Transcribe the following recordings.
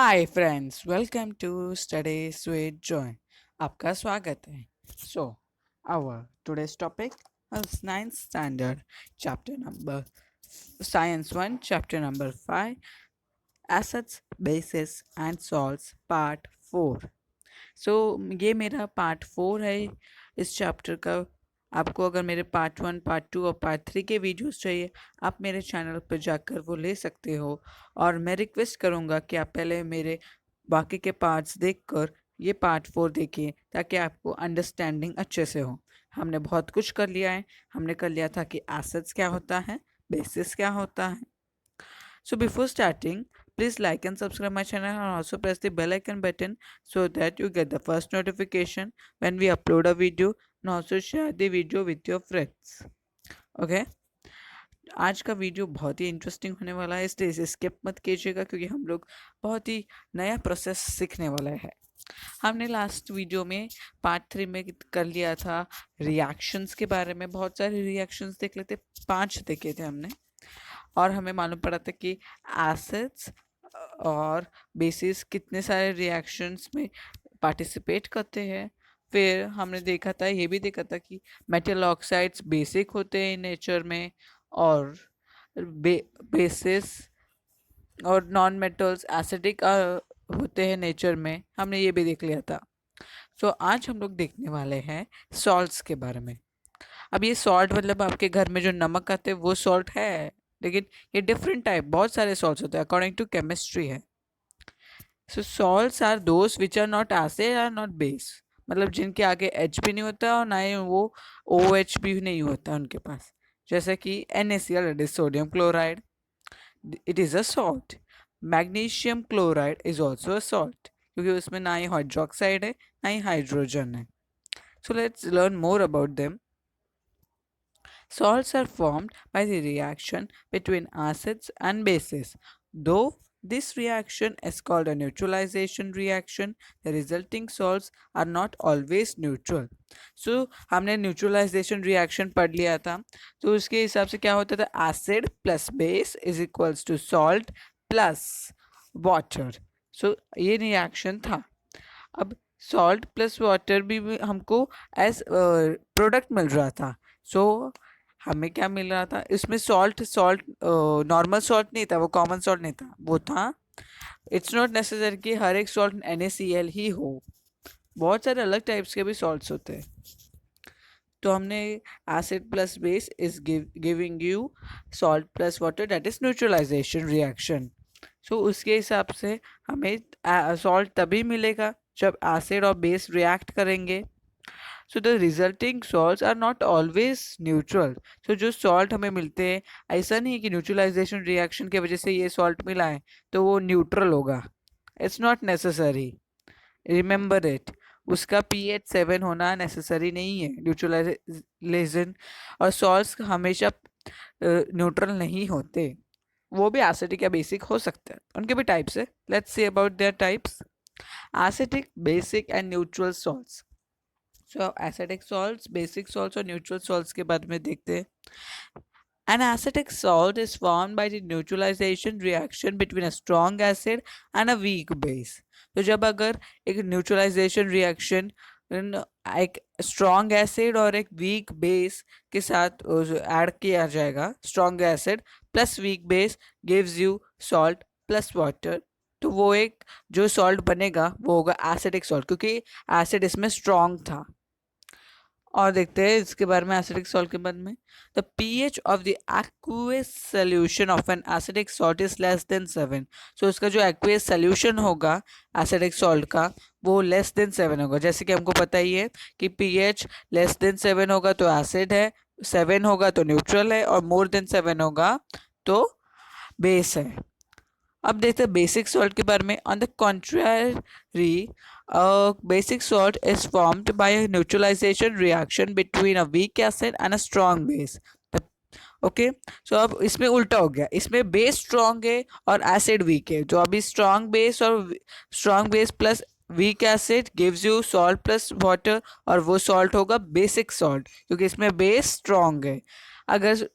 Hi friends, welcome to studies with Joy. आपका स्वागत है। So our today's topic is ninth standard chapter number science 1 chapter number 5 acids bases and salts part 4। So ये मेरा part 4 है इस chapter का। आपको अगर मेरे पार्ट 1, पार्ट 2 और पार्ट 3 के वीडियोस चाहिए, आप मेरे चैनल पर जाकर वो ले सकते हो। और मैं रिक्वेस्ट करूँगा कि आप पहले मेरे बाकी के पार्ट्स देखकर ये पार्ट 4 देखिए, ताकि आपको अंडरस्टैंडिंग अच्छे से हो। हमने बहुत कुछ कर लिया है। हमने कर लिया था कि एसेट्स क्या होता है, बेसिस क्या होता है। So before starting, please like and subscribe my channel and also press the bell icon button so that you get the first notification when we upload a video, and also share the video with your friends. Okay? आज का video बहुत ही interesting होने वाला है, इसलिए skip मत कीजिएगा, क्योंकि हम लोग बहुत ही नया प्रोसेस सीखने वाला है। हमने लास्ट वीडियो में पार्ट 3 में कर लिया था रिएक्शंस के बारे में। बहुत सारे रिएक्शंस देख लेते, 5 देखे थे हमने। और हमें मालूम पड़ा था कि एसिड्स और बेसिस कितने सारे रिएक्शंस में पार्टिसिपेट करते हैं। फिर हमने देखा था, ये भी देखा था कि मेटल ऑक्साइड्स बेसिक होते हैं नेचर में, और बेसिस और नॉन मेटल्स एसिडिक होते हैं नेचर में। हमने ये भी देख लिया था। सो आज हम लोग देखने वाले हैं सॉल्ट्स के बारे में। अब ये सॉल्ट मतलब आपके घर में जो नमक आते हैं वो सॉल्ट है, लेकिन ये डिफरेंट टाइप, बहुत सारे सॉल्ट्स होते हैं, अकॉर्डिंग टू केमिस्ट्री है। So salts are those which are not acid are not base, मतलब जिनके आगे एच भी नहीं होता और ना ही वो ओ एच भी नहीं होता उनके पास। जैसे कि NaCl, sodium chloride, it is a salt. Magnesium chloride is also a salt, क्योंकि उसमें ना ही हाइड्रोक्साइड है ना ही हाइड्रोजन है। So let's learn more about them. Salts are formed by the reaction between acids and bases. Though this reaction is called a neutralization reaction, the resulting salts are not always neutral. So हमने neutralization reaction पढ़ लिया था, तो उसके हिसाब से क्या होता था, acid plus base is equals to salt plus water. So ये reaction था। अब सॉल्ट प्लस वाटर भी हमको एज प्रोडक्ट मिल रहा था। सो हमें क्या मिल रहा था, इसमें सॉल्ट सॉल्ट नॉर्मल सॉल्ट नहीं था, वो कॉमन सॉल्ट नहीं था, वो था, इट्स नॉट नेसेसरी कि हर एक सॉल्ट NaCl ही हो, बहुत सारे अलग टाइप्स के भी सॉल्ट्स होते हैं। तो हमने acid plus base is giving you salt plus water, that is neutralisation reaction. So उसके हिसाब से हमें सॉल्ट तभी मिलेगा जब एसिड और बेस रिएक्ट करेंगे। So the resulting salts are not always neutral. So जो सॉल्ट हमें मिलते हैं, ऐसा नहीं है कि न्यूट्रलाइजेशन रिएक्शन की वजह से ये सॉल्ट मिला है तो वो न्यूट्रल होगा। It's not necessary, remember it. उसका pH 7 होना नेसेसरी नहीं है न्यूट्रलाइजेशन। और सॉल्ट्स हमेशा न्यूट्रल नहीं होते, वो भी एसिडिक या बेसिक हो सकते हैं, उनके भी टाइप्स है। Let's see about their types. Acidic, basic and neutral salts. So acidic salts, basic salts और न्यूट्रल सॉल्ट्स के बारे में देखते हैं। An acetic salt is formed by the neutralization reaction between a strong acid and a weak base. तो जब अगर एक न्यूट्रलाइजेशन रिएक्शन एक स्ट्रॉन्ग एसिड और एक वीक बेस के साथ ऐड किया जाएगा, strong acid plus weak base gives you salt plus water, तो वो एक जो सॉल्ट बनेगा वो होगा एसिडिक सॉल्ट, क्योंकि एसिड इसमें स्ट्रॉन्ग था। और देखते हैं इसके बारे में एसिडिक सॉल्ट के बारे में। The pH of the aqueous solution of an acidic salt is less than 7। सो इसका जो एक्वस सोल्यूशन होगा एसिडिक सॉल्ट का वो लेस देन 7 होगा। जैसे कि हमको पता ही है कि pH लेस देन 7 होगा तो एसिड है, 7 होगा तो न्यूट्रल है, और मोर देन 7 होगा तो बेस है। अब देखते हैं बेसिक सॉल्ट के बारे में। On the contrary, basic salt is formed by a neutralization reaction between a weak acid and a strong base. Okay, so अब इसमें उल्टा हो गया, इसमें बेस स्ट्रॉन्ग है और एसिड वीक है। तो अभी स्ट्रॉन्ग बेस और strong base plus weak acid gives you salt plus water, और वो सॉल्ट होगा बेसिक सॉल्ट, क्योंकि इसमें बेस स्ट्रॉन्ग है। अगर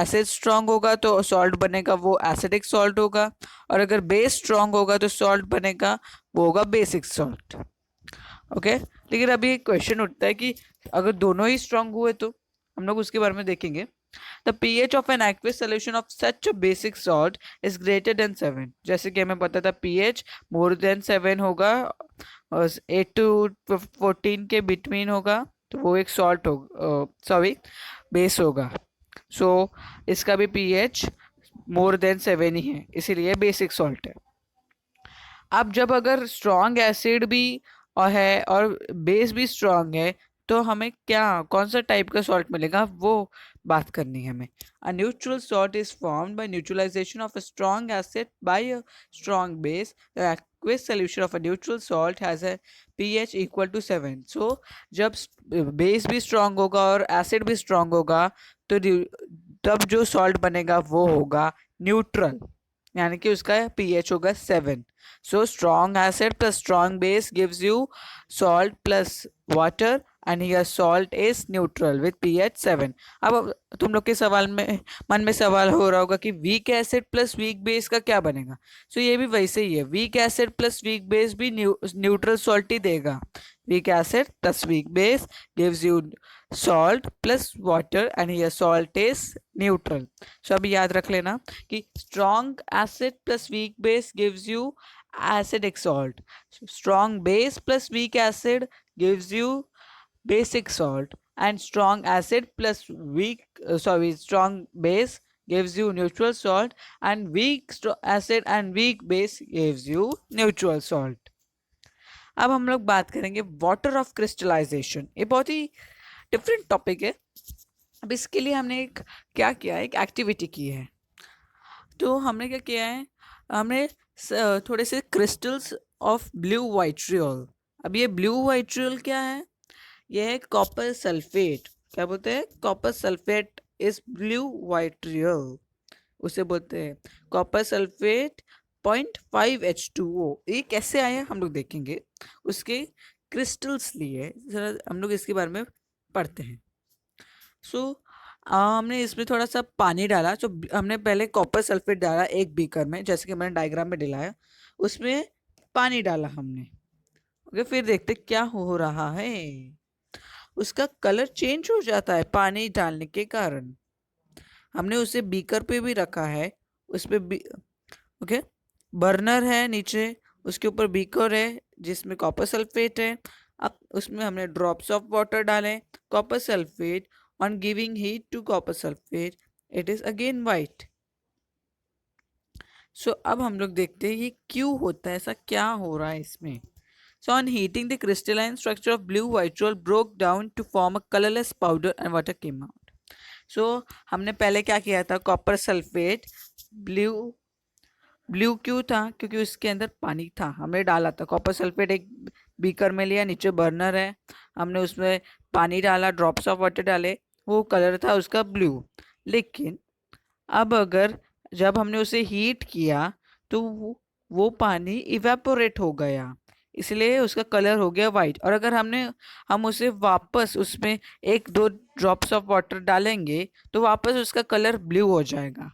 एसिड स्ट्रांग होगा तो सॉल्ट बनेगा वो एसिडिक सॉल्ट होगा, और अगर बेस स्ट्रांग होगा तो सॉल्ट बनेगा वो होगा बेसिक सॉल्ट। ओके, लेकिन अभी एक क्वेश्चन उठता है कि अगर दोनों ही स्ट्रांग हुए तो हम लोग उसके बारे में देखेंगे। The pH of an aqueous solution of such a basic salt is greater than 7। जैसे कि हमें पता था pH मोर देन 7 होगा और 8 to 14 के बिटवीन होगा तो वो एक सॉल्ट होगा, सॉरी बेस होगा। सो इसका भी pH मोर देन 7 ही है, इसीलिए बेसिक सॉल्ट है। अब जब अगर स्ट्रॉन्ग एसिड भी और है और बेस भी स्ट्रॉन्ग है तो हमें क्या कौन सा टाइप का सॉल्ट मिलेगा वो बात करनी है हमें। A neutral salt is formed by neutralisation of a strong acid by a strong base. The aqueous solution of a neutral salt has a pH equal to 7। so जब बेस भी strong होगा और एसिड भी strong होगा तो तब जो salt बनेगा वो होगा न्यूट्रल, यानी कि उसका pH होगा 7। So strong acid plus strong base gives you salt plus water and here salt is neutral with pH 7। अब तुम लोग के सवाल में मन में सवाल हो रहा होगा कि weak acid plus weak base का क्या बनेगा। सो ये भी वैसे ही है, weak acid plus weak base भी न्यूट्रल सॉल्ट ही देगा। Weak acid plus weak base gives you salt plus water and here salt is neutral। so अभी याद रख लेना कि strong acid plus weak base gives you acidic salt, strong base plus weak acid gives you basic salt, and strong acid plus weak strong base gives you neutral salt, and weak acid and weak base gives you neutral salt। अब हम लोग बात करेंगे water of crystallisation. ये बहुत ही different topic है। अब इसके लिए हमने एक क्या किया है, एक एक्टिविटी की है। तो हमने क्या किया है, हमने थोड़े से क्रिस्टल्स ऑफ ब्लू वाइट्रियोल। अब ये ब्लू वाइट्रियोल क्या है, ये है कॉपर सल्फेट। क्या बोलते हैं, कॉपर सल्फेट इज ब्लू वाइट्रियोल, उसे बोलते हैं कॉपर सल्फेट 0.5H2O। ये कैसे आया हम लोग देखेंगे, उसके क्रिस्टल्स लिए जरा हम लोग इसके बारे में पढ़ते हैं। सो हमने इसमें थोड़ा सा पानी डाला। तो हमने पहले कॉपर सल्फेट डाला एक बीकर में, जैसे कि मैंने डायग्राम में दिलाया, उसमें पानी डाला हमने। ओके, फिर देखते क्या हो रहा है। उसका कलर चेंज हो जाता है पानी डालने के कारण। हमने उसे बीकर पे भी रखा है, उस पे भी ओके, बर्नर है नीचे, उसके ऊपर बीकर है जिसमें कॉपर सल्फेट है। अब उसमें हमने ड्रॉप्स ऑफ वाटर डाले, copper sulphate on giving heat to copper sulfate it is again white। सो अब हम लोग देखते हैं ये क्यों होता है, ऐसा क्या हो रहा है इसमें। So on heating the crystalline structure of blue vitriol broke down to form a colorless powder and water came out। so हमने पहले क्या किया था, कॉपर सल्फेट ब्लू ब्लू क्यों था, क्योंकि उसके अंदर पानी था, हमने डाला था कॉपर सल्फेट एक बीकर में लिया, नीचे बर्नर है, हमने उसमें पानी डाला, ड्रॉप्स ऑफ वाटर डाले, वो कलर था उसका ब्लू। लेकिन अब अगर जब हमने उसे हीट किया तो वो पानी इवेपोरेट हो गया, इसलिए उसका कलर हो गया वाइट। और अगर हम उसे वापस उसमें एक दो ड्रॉप्स ऑफ वाटर डालेंगे तो वापस उसका कलर ब्लू हो जाएगा।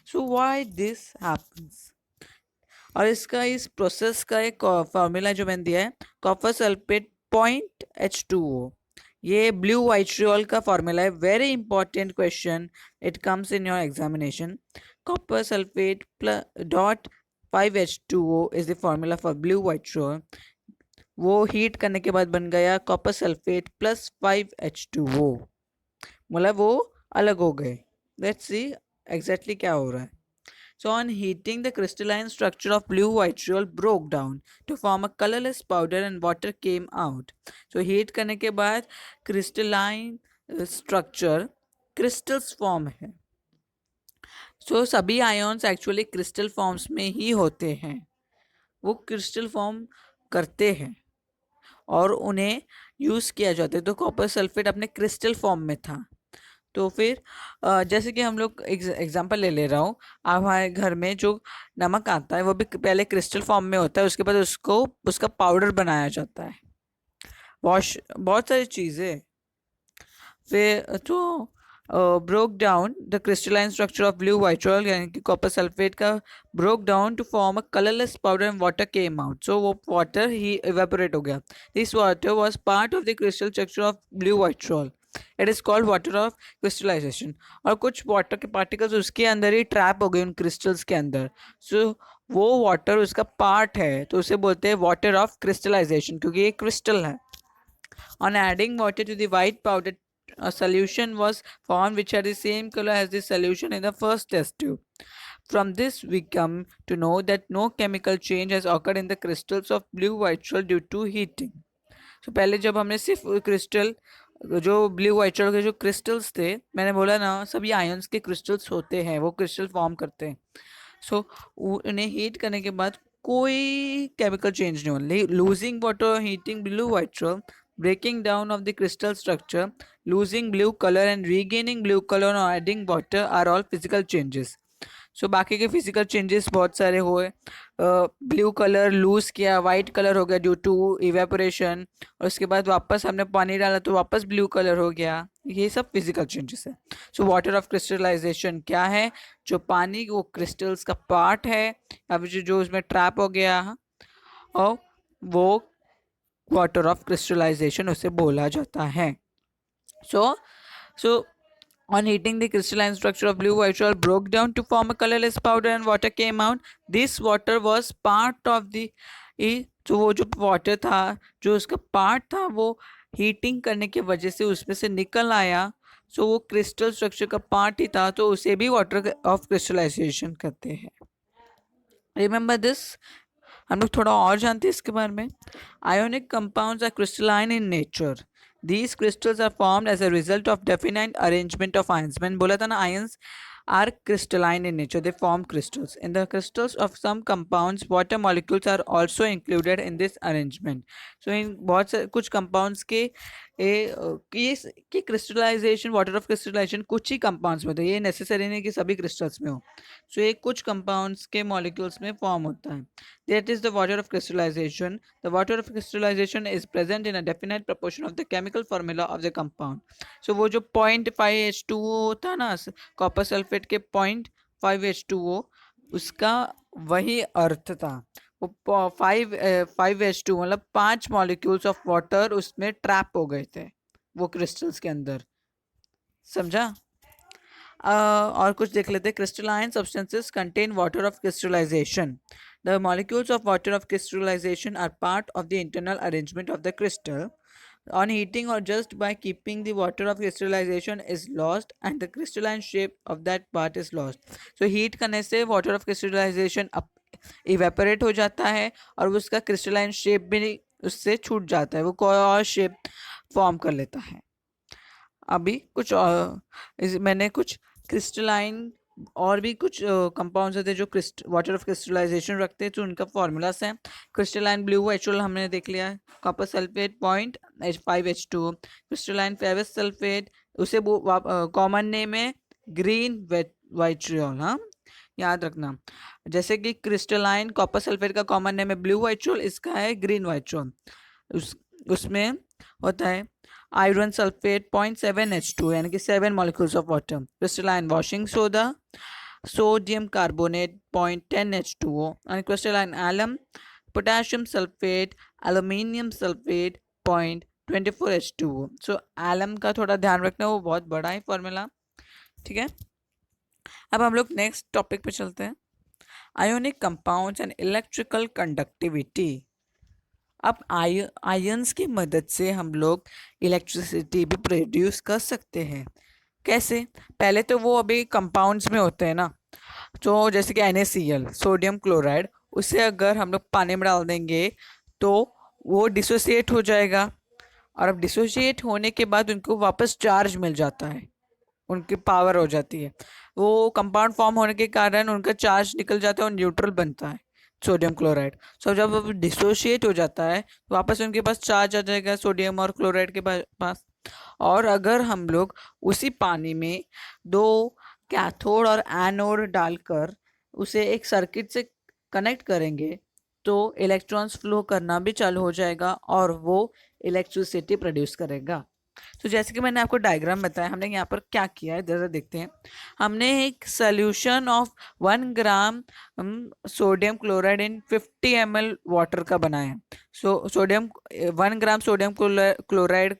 So why this happens. और इसका इस प्रोसेस का एक फॉर्मूला जो मैंने दिया है, कॉपर सल्फेट 0.H2O, ये ब्लू वाइट्रियोल का फॉर्मूला है। Very important question, it comes in your examination. Copper sulphate dot 5H2O is the formula for blue vitriol. वो हीट करने के बाद बन गया कॉपर सल्फेट प्लस 5H2O, मतलब वो अलग हो गए। लेट्स सी एग्जैक्टली क्या हो रहा है। So on heating, the crystalline structure of blue vitriol broke down to form a colorless powder and water came out। So heat करने के बाद crystalline structure crystals form है। So सभी ions actually crystal forms में ही होते हैं, वो crystal form करते हैं और उन्हें यूज़ किया जाता है। तो कॉपर सल्फेट अपने क्रिस्टल फॉर्म में था। तो फिर जैसे कि हम लोग एग्जांपल ले रहा हूँ, हमारे घर में जो नमक आता है वो भी पहले क्रिस्टल फॉर्म में होता है, उसके बाद उसको उसका पाउडर बनाया जाता है, वॉश बहुत सारी चीज़ें। फिर तो broke down the crystalline structure of blue vitriol यानी कि copper sulfate का broke down to form a colorless powder and water came out. So वो water ही evaporate हो गया. This water was part of the crystal structure of blue vitriol. It is called water of crystallization. और कुछ water के particles उसके अंदर ही trap हो गए उन crystals के अंदर. So वो water उसका part है तो उसे बोलते हैं water of crystallization क्योंकि ये crystal है. On adding water to the white powder, a solution was formed which had the same color as the solution in the first test tube. From this, we come to know that no chemical change has occurred in the crystals of blue vitriol due to heating. So पहले जब हमने सिर्फ crystal जो blue वाइट्रॉल के जो crystals थे मैंने बोला ना सभी आयंस के क्रिस्टल्स होते हैं वो क्रिस्टल फॉर्म करते हैं. सो उन्हें हीट करने के बाद कोई केमिकल चेंज नहीं हो. Losing water heating blue vitriol, breaking down of the crystal structure, losing blue color and regaining blue color or adding water are all physical changes. सो बाकी के फिजिकल चेंजेस बहुत सारे हुए. ब्लू कलर लूज किया, white colour हो गया due to evaporation, और उसके बाद वापस हमने पानी डाला तो वापस ब्लू कलर हो गया. ये सब फिजिकल चेंजेस है. सो वाटर ऑफ क्रिस्टलाइजेशन क्या है? जो पानी वो क्रिस्टल्स का पार्ट है या फिर जो उसमें ट्रैप हो गया और वो वाटर ऑफ क्रिस्टलाइजेशन उसे बोला जाता है. सो on heating, the crystalline structure of blue vitriol broke down to form a colorless powder and water came out. This water was part of the जो वो जो वाटर था जो उसका पार्ट था वो हीटिंग करने की वजह से उसमें से निकल आया. सो वो क्रिस्टल स्ट्रक्चर का पार्ट ही था तो उसे भी वाटर ऑफ क्रिस्टलाइजेशन कहते हैं. Remember this. हम लोग थोड़ा और जानते हैं इसके बारे में. Ionic compounds are crystalline in nature. These crystals are formed as a result of definite arrangement of ions. मैंने बोला था ना ions are crystalline in nature. They form crystals. In the crystals of some compounds, water molecules are also included in this arrangement. So in बहुत से कुछ compounds के कि crystallisation water of crystallisation कुछ ही कंपाउंड्स में होता है. ये नेसेसरी नहीं कि सभी क्रिस्टल्स में हो. सो ये कुछ कंपाउंड्स के मॉलिक्यूल्स में फॉर्म होता है. That is the water of crystallisation. The water of crystallization is present in a definite proportion of the chemical formula of the compound. So वो जो 0.5H2O था ना कॉपर सल्फेट के 0.5H2O उसका वही अर्थ था. वो 5H2 मतलब 5 मॉलिक्यूल्स ऑफ वाटर उसमें ट्रैप हो गए थे वो क्रिस्टल्स के अंदर. समझा? और कुछ देख लेते हैं. Crystalline substances contain water of crystallisation. The molecules of water of crystallisation are part of the internal arrangement of the crystal. On heating or just by keeping the water of crystallization is lost and the crystalline shape of that part is lost. So heat करने से water of crystallization evaporate हो जाता है और उसका crystalline shape भी उससे छूट जाता है. वो कोई और shape form कर लेता है. अभी कुछ मैंने कुछ क्रिस्टलाइन और भी कुछ कंपाउंड्स होते हैं जो वाटर ऑफ क्रिस्टलाइजेशन रखते हैं तो उनका फॉर्मूलास हैं. क्रिस्टलाइन ब्लू वाइट्रॉल हमने देख लिया है. Copper sulphate 0.5H2. Crystalline ferrous sulphate उसे कॉमन नेम है ग्रीन वाइट्रियोल. हाँ याद रखना. जैसे कि क्रिस्टलाइन कॉपर सल्फेट का कॉमन नेम है ब्लू वाइट्रियोल, इसका है ग्रीन वाइट्रियोल. उसमें होता है आयरन सल्फेट 0.7H2 यानी कि 7 molecules of water. Crystalline washing soda sodium carbonate 0.10H2O and crystalline alum potassium sulfate aluminium sulfate 0.24H2O. So alum का थोड़ा ध्यान रखना वो बहुत बड़ा है फॉर्मूला. ठीक है. अब हम लोग नेक्स्ट टॉपिक पे चलते हैं. Ionic compounds and electrical conductivity. अब आयंस की मदद से हम लोग इलेक्ट्रिसिटी भी प्रोड्यूस कर सकते हैं. कैसे? पहले तो वो अभी कंपाउंड्स में होते हैं ना. तो जैसे कि NaCl सोडियम क्लोराइड उसे अगर हम लोग पानी में डाल देंगे तो वो डिसोसिएट हो जाएगा. और अब डिसोसिएट होने के बाद उनको वापस चार्ज मिल जाता है, उनकी पावर हो जाती है. वो कंपाउंड फॉर्म होने के कारण उनका चार्ज निकल जाता है और न्यूट्रल बनता है सोडियम क्लोराइड. सो जब वो डिसोशिएट हो जाता है तो वापस उनके पास चार्ज आ जाएगा सोडियम और क्लोराइड के पास. और अगर हम लोग उसी पानी में 2 कैथोड और एनोड डालकर उसे एक सर्किट से कनेक्ट करेंगे तो इलेक्ट्रॉन्स फ्लो करना भी चालू हो जाएगा और वो इलेक्ट्रिसिटी प्रोड्यूस करेगा. तो जैसे कि मैंने आपको डायग्राम बताया, हमने यहाँ पर क्या किया है जरा देखते हैं। हमने एक solution of 1 gram sodium chloride in 50 ml water का बनाया है। सोडियम 1 ग्राम सोडियम क्लोराइड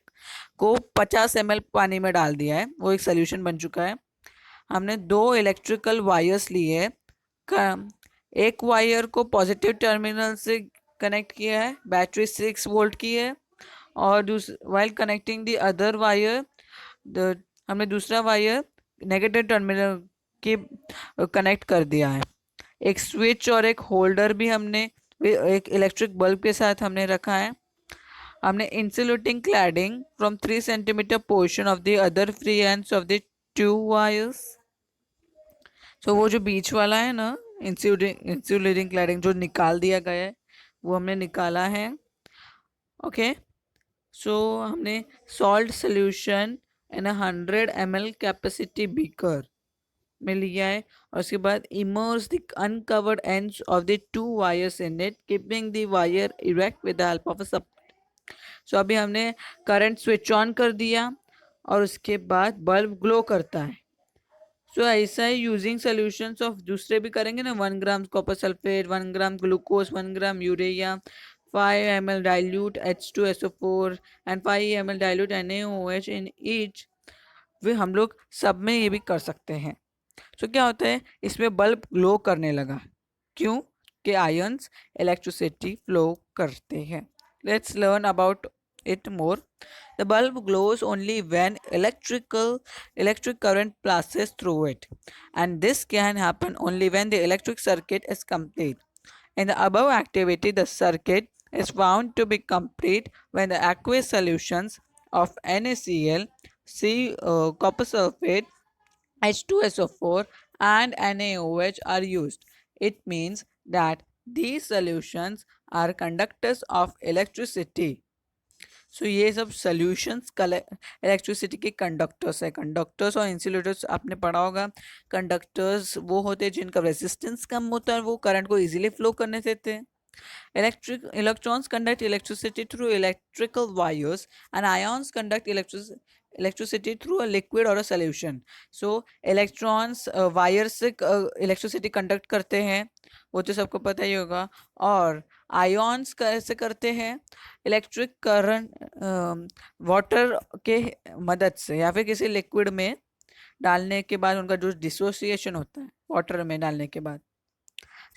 को 50 ml पानी में डाल दिया है, वो एक सोल्यूशन बन चुका है। हमने 2 इलेक्ट्रिकल वायर्स लिए, एक वायर को पॉजिटिव टर्मिनल से कनेक्ट किया है, बैटरी 6 वोल्ट की है, और while connecting the other wire हमने दूसरा वायर नेगेटिव टर्मिनल के कनेक्ट कर दिया है। एक स्विच और एक होल्डर भी हमने एक इलेक्ट्रिक बल्ब के साथ हमने रखा है। हमने insulating cladding from 3 cm portion of the other free ends of the 2 wires. तो वो जो बीच वाला है ना, इंसुलेटिंग क्लैडिंग जो निकाल दिया गया है, वो हमने निकाला है। ओके, सो हमने salt solution in 100 ml capacity beaker में लिया है, और उसके बाद immerse the uncovered ends of the 2 wires in it, keeping the wire erect with the help of a supply. So अभी हमने करंट स्विच ऑन कर दिया, और उसके बाद बल्ब ग्लो करता है। सो ऐसा ही यूजिंग सोल्यूशंस ऑफ दूसरे भी करेंगे ना, 1 gram copper sulphate, 1 gram glucose, 1 gram urea, 5 ml dilute H2SO4 and 5 ml dilute NaOH in each. वे हम लोग सब में ये भी कर सकते हैं। सो क्या होता है, इसमें बल्ब ग्लो करने लगा, क्यों? कि आयंस इलेक्ट्रिसिटी फ्लो करते हैं। Let's learn about it more. The bulb glows only when electric current passes through it, and this can happen only when the electric circuit is complete. In the above activity, the circuit is found to be complete when the aqueous solutions of NaCl, copper sulfate, H2SO4 and NaOH are used. It means that these solutions are conductors of electricity. ये सब solutions electricity के conductors है। Conductors और insulators आपने पढ़ा होगा। Conductors वो होते हैं जिनका रेजिस्टेंस कम होता है, वो करंट को इजीली फ्लो करने देते हैं। Electrons conduct electricity through electrical wires, and ions conduct electricity through a liquid or a solution. So electrons wire से इलेक्ट्रिसिटी कंडक्ट करते हैं, वो तो सबको पता ही होगा। और आयॉन्स कैसे करते हैं? इलेक्ट्रिक करंट वाटर के मदद से, या फिर किसी लिक्विड में डालने के बाद उनका जो डिसोसिएशन होता है वाटर में डालने के बाद।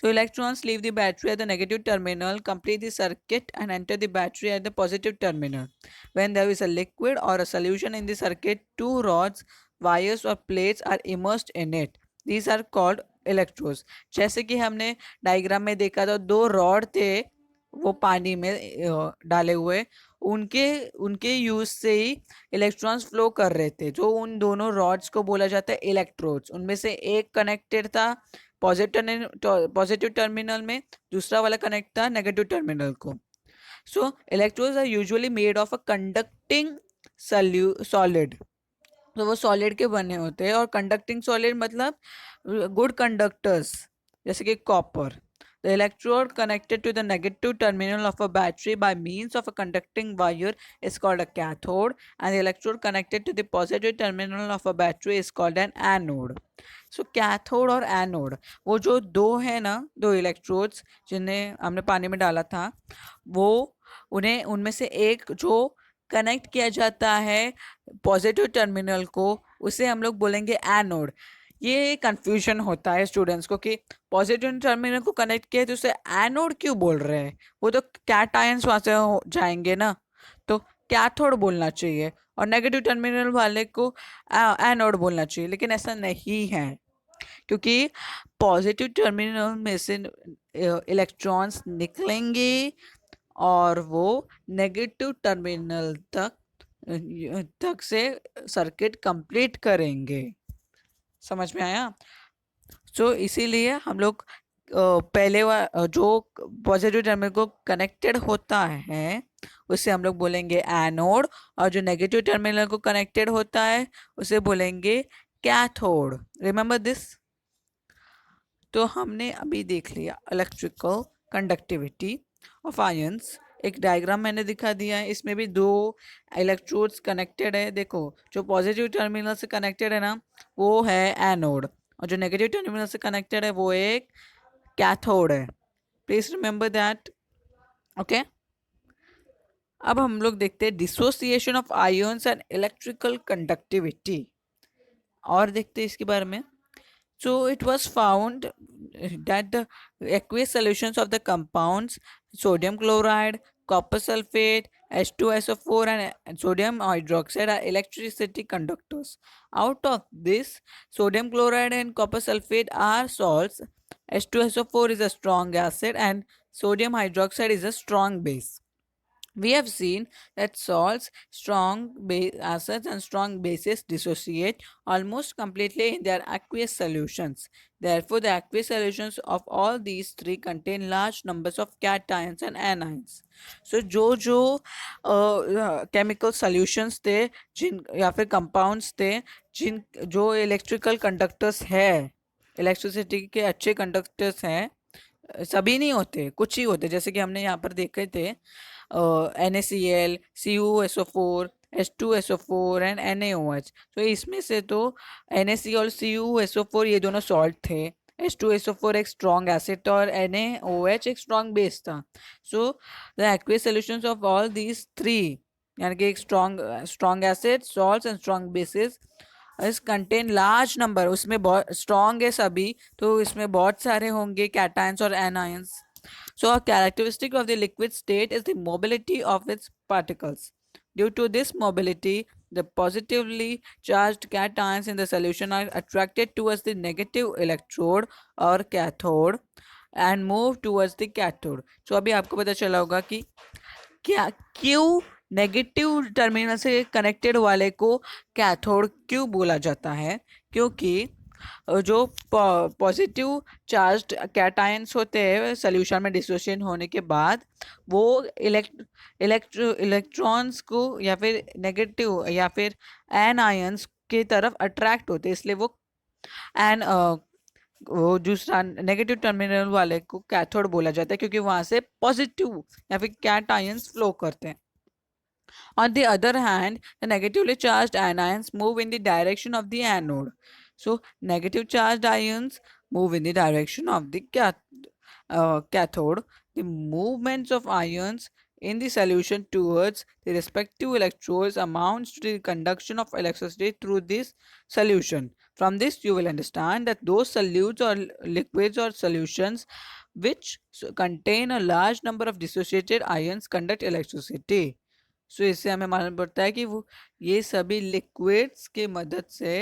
So electrons leave the battery at the negative terminal, complete the circuit and enter the battery at the positive terminal. When there is a liquid or a solution in the circuit, two rods, wires or plates are immersed in it. These are called electrodes. जैसे कि हमने diagram में देखा था, दो rod थे वो पानी में डाले हुए, उनके उनके यूज से ही इलेक्ट्रॉन्स फ्लो कर रहे थे। जो उन दोनों रॉड्स को बोला जाता है इलेक्ट्रोड्स। उनमें से एक कनेक्टेड था पॉजिटिव टर्मिनल में, दूसरा वाला कनेक्ट था नेगेटिव टर्मिनल को। So electrodes are usually made of a conducting solid. तो वो सॉलिड के बने होते हैं, और कंडक्टिंग सॉलिड मतलब गुड कंडक्टर्स, जैसे कि copper. The electrode connected to the negative terminal of a battery by means of a conducting wire is called a cathode, and the electrode connected to the positive terminal of a battery is called an anode. So cathode और anode, वो जो दो है ना, दो electrodes जिन्हें हमने पानी में डाला था, वो उन्हें उनमें से एक जो कनेक्ट किया जाता है पॉजिटिव टर्मिनल को, उसे हम लोग बोलेंगे एनोड। ये कंफ्यूजन होता है स्टूडेंट्स को कि पॉजिटिव टर्मिनल को कनेक्ट किया तो उसे एनोड क्यों बोल रहे हैं, वो तो कैटायंस वहाँ से जाएंगे ना, तो कैथोड बोलना चाहिए, और नेगेटिव टर्मिनल वाले को एनोड बोलना चाहिए। लेकिन ऐसा नहीं है, क्योंकि पॉजिटिव टर्मिनल में से इलेक्ट्रॉन्स निकलेंगे और वो नेगेटिव टर्मिनल तक से सर्किट कंप्लीट करेंगे। समझ में आया? सो इसीलिए हम लोग पहले जो पॉजिटिव टर्मिनल को कनेक्टेड होता है उसे हम लोग बोलेंगे एनोड, और जो नेगेटिव टर्मिनल को कनेक्टेड होता है उसे बोलेंगे कैथोड। Remember this. तो हमने अभी देख लिया इलेक्ट्रिकल कंडक्टिविटी ऑफ आयंस एक डायग्राम मैंने दिखा दिया है, इसमें भी दो इलेक्ट्रोड्स कनेक्टेड है। देखो जो पॉजिटिव टर्मिनल से कनेक्टेड है ना वो है एनोड, और जो नेगेटिव टर्मिनल से कनेक्टेड है वो एक कैथोड है। Please remember that. ओके, अब हम लोग देखते हैं dissociation of ions and electrical conductivity, और देखते हैं इसके बारे में। So it was found that the aqueous solutions of the compounds sodium chloride, copper sulfate, H2SO4 and sodium hydroxide are electricity conductors. Out of this, sodium chloride and copper sulfate are salts. H2SO4 is a strong acid and sodium hydroxide is a strong base. We have seen that salts, acids, and strong bases dissociate almost completely in their aqueous solutions. Therefore, the aqueous solutions of all these three contain large numbers of cations and anions. So, जो chemical solutions थे जिन या फिर compounds थे जिन जो electrical conductors है, electricity के अच्छे conductors हैं, सभी नहीं होते, कुछ ही होते, जैसे कि हमने यहाँ पर देखे थे NaCl, CuSO4, H2SO4 and NaOH। तो इसमें से तो NaCl और CuSO4 ये दोनों सॉल्ट थे, H2SO4 एक स्ट्रॉन्ग एसिड था और NaOH एक स्ट्रॉन्ग बेस था। So the aqueous solutions of all these three, यानी कि एक strong acid, salts and strong bases इस कंटेन लार्ज नंबर, उसमें बहुत स्ट्रॉन्ग है सभी, तो इसमें बहुत सारे होंगे कैटायंस और anions. So a characteristic of the liquid state is the mobility of its particles. Due to this mobility, the positively charged cations in the solution are attracted towards the negative electrode or cathode and move towards the cathode. So अभी आपको पता चला होगा कि क्या क्यों negative terminal से connected वाले को कैथोड क्यों बोला जाता है, क्योंकि जो पॉजिटिव चार्ज्ड कैटायंस होते हैं सोल्यूशन में डिसोसिएशन होने के बाद वो इलेक्ट्रॉन्स को या फिर नेगेटिव या फिर आयंस की तरफ अट्रैक्ट होते हैं, इसलिए एन वो दूसरा नेगेटिव टर्मिनल वाले को कैथोड बोला जाता है, क्योंकि वहां से पॉजिटिव या फिर कैटायंस फ्लो करते हैं। On the other hand, the negatively charged anions move in the direction of the anode. So, negative charged ions move in the direction of the cathode. The movements of ions in the solution towards the respective electrodes amounts to the conduction of electricity through this solution. From this, you will understand that those solutes or liquids or solutions which contain a large number of dissociated ions conduct electricity. सो इससे हमें मालूम पड़ता है कि वो ये सभी liquids के मदद से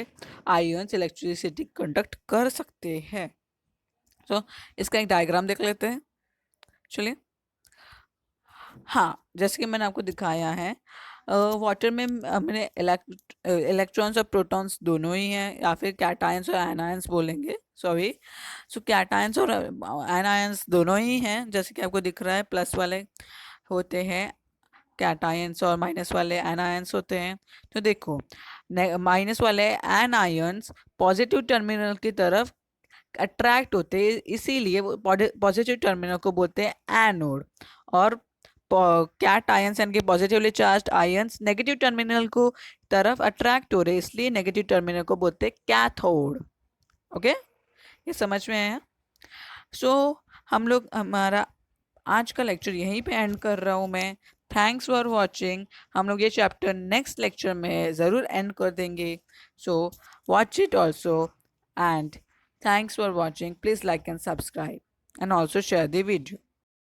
आयंस इलेक्ट्रिसिटी कंडक्ट कर सकते हैं। सो इसका एक डायग्राम देख लेते हैं, चलिए। हाँ, जैसे कि मैंने आपको दिखाया है, वाटर में हमने इलेक्ट्रॉन्स और प्रोटॉन्स दोनों ही हैं, या फिर कैटायंस और एनायंस बोलेंगे, सॉरी। सो कैटायंस और एनायंस दोनों ही हैं, जैसे कि आपको दिख रहा है, प्लस वाले होते हैं कैटायंस और माइनस वाले एनायंस होते हैं। तो देखो माइनस वाले एनायंस पॉजिटिव टर्मिनल की तरफ अट्रैक्ट होते हैं, इसीलिए वो पॉजिटिव टर्मिनल को बोलते हैं एनोड, और कैटायंस यानी कि positively charged ions negative terminal को तरफ अट्रैक्ट हो रहे हैं, इसलिए नेगेटिव टर्मिनल को बोलते हैं कैथोड। ओके, ये समझ में आया? सो हम लोग हमारा आज का लेक्चर यहीं पे एंड कर रहा हूँ मैं। Thanks for watching. हम लोग ये चैप्टर नेक्स्ट लेक्चर में ज़रूर एंड कर देंगे, so watch it also, and thanks for watching. Please like and subscribe and also share the video.